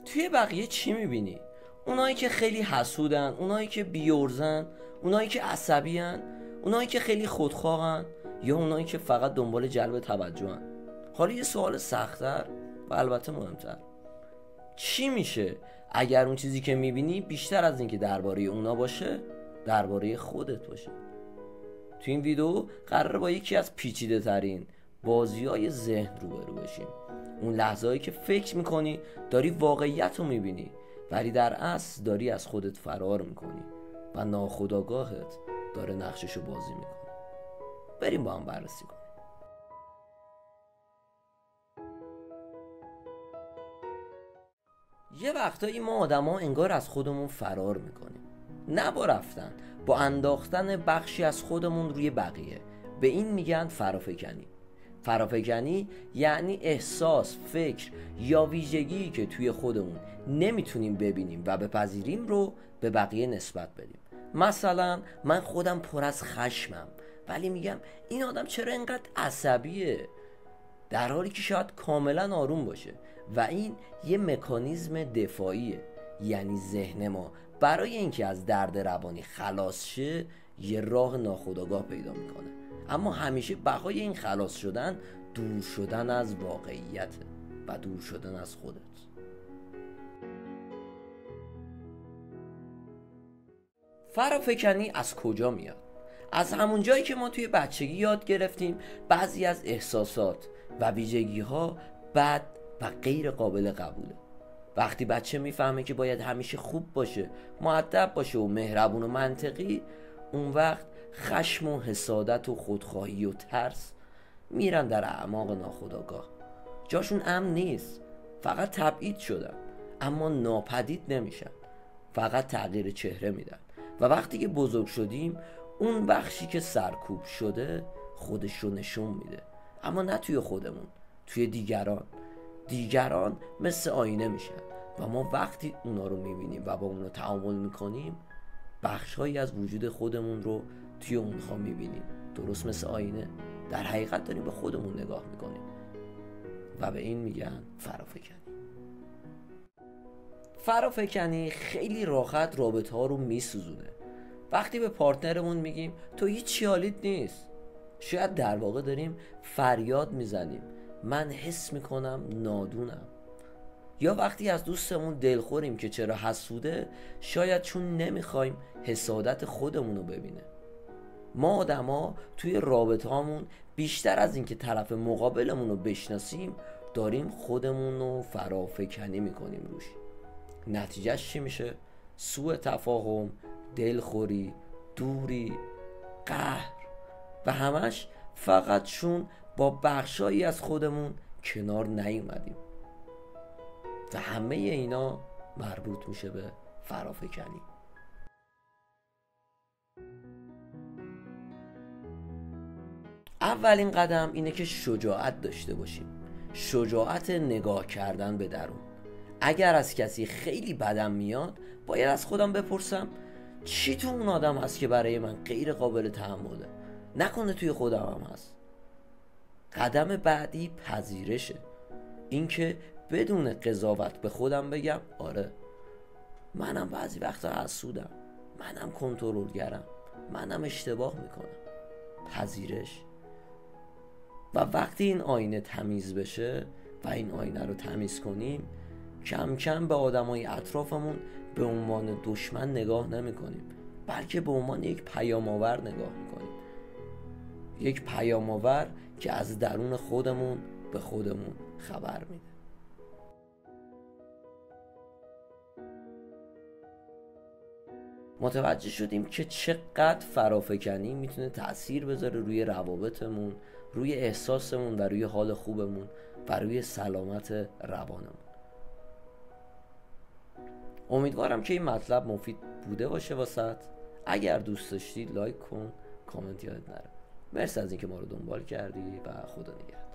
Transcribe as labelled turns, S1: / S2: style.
S1: توی بقیه چی میبینی؟ اونایی که خیلی حسودن، اونایی که بیورزن، اونایی که عصبیان، اونایی که خیلی خودخواهن، یا اونایی که فقط دنبال جلب توجهن؟ حالا یه سوال سخت‌تر و البته مهمتر، چی میشه اگر اون چیزی که میبینی بیشتر از این که درباره اونا باشه، درباره خودت باشه؟ تو این ویدیو قراره با یکی از پیچیده ترین بازی‌های ذهن روبرو بشیم. اون لحظه‌ای که فکر میکنی داری واقعیت رو میبینی، ولی در اصل داری از خودت فرار میکنی و ناخودآگاهت داره نقششو بازی میکنه. بریم با هم بررسی کنیم. یه وقتایی ما آدما انگار از خودمون فرار میکنیم، نه با رفتن، با انداختن بخشی از خودمون روی بقیه. به این میگن فرافکنی. فرافکنی یعنی احساس، فکر یا ویژگی که توی خودمون نمیتونیم ببینیم و بپذیریم رو به بقیه نسبت بدیم. مثلا من خودم پر از خشمم، ولی میگم این آدم چرا اینقدر عصبیه، در حالی که شاید کاملا آروم باشه. و این یه مکانیزم دفاعیه، یعنی ذهن ما برای اینکه از درد روانی خلاص شه یه راه ناخودآگاه پیدا میکنه. اما همیشه بقای این خلاص شدن دور شدن از واقعیت و دور شدن از خودت. فرافکنی از کجا میاد؟ از همون جایی که ما توی بچگی یاد گرفتیم بعضی از احساسات و ویژگی ها بد و غیر قابل قبوله. وقتی بچه میفهمه که باید همیشه خوب باشه، مؤدب باشه و مهربون و منطقی، اون وقت خشم و حسادت و خودخواهی و ترس میرن در اعماق ناخودآگاه. جاشون امن نیست، فقط تبعید شدن، اما ناپدید نمیشن، فقط تغییر چهره میدن. و وقتی که بزرگ شدیم اون بخشی که سرکوب شده خودش رو نشون میده، اما نه توی خودمون، توی دیگران مثل آینه میشن و ما وقتی اونا رو میبینیم و با اونا تعامل میکنیم بخشهایی از وجود خودمون رو توی اونها میبینیم. درست مثل آینه در حقیقت داریم به خودمون نگاه میکنیم و به این میگن فرافکنی. فرافکنی خیلی راحت رابطه ها رو میسوزونه. وقتی به پارتنرمون میگیم تو هیچی حالیت نیست، شاید در واقع داریم فریاد میزنیم من حس میکنم نادونم. یا وقتی از دوستمون دلخوریم که چرا حسوده، شاید چون نمیخوایم حسادت خودمون رو ببینه. ما آدما توی رابطه هامون بیشتر از اینکه طرف مقابلمون رو بشناسیم داریم خودمون رو فرافکنی میکنیم روش. نتیجهش چی میشه؟ سوء تفاهم، دلخوری، دوری، قهر و همش فقط چون با بخشایی از خودمون کنار نیومدیم. و همه اینا مربوط میشه به فرافکنی. اولین قدم اینه که شجاعت داشته باشیم، شجاعت نگاه کردن به درون. اگر از کسی خیلی بدم میاد باید از خودم بپرسم چی تو اون آدم هست که برای من غیر قابل تحمله؟ نکنه توی خودم هم هست. قدم بعدی پذیرشه، اینکه بدون قضاوت به خودم بگم آره منم بعضی وقتا حسودم، منم کنترلگرم، منم اشتباه میکنم. پذیرش. و وقتی این آینه تمیز بشه و این آینه رو تمیز کنیم کم کم به آدمای اطرافمون به عنوان دشمن نگاه نمی کنیم، بلکه به عنوان یک پیام آور نگاه میکنیم. یک پیام آور که از درون خودمون به خودمون خبر میده. متوجه شدیم که چقدر فرافکنی میتونه تأثیر بذاره روی روابطمون، روی احساسمون و روی حال خوبمون و روی سلامت روانمون. امیدوارم که این مطلب مفید بوده باشه واسط. اگر دوست داشتی لایک کن، کامنت یادت نره. مرسی از اینکه ما رو دنبال کردی و خدا نگهدار.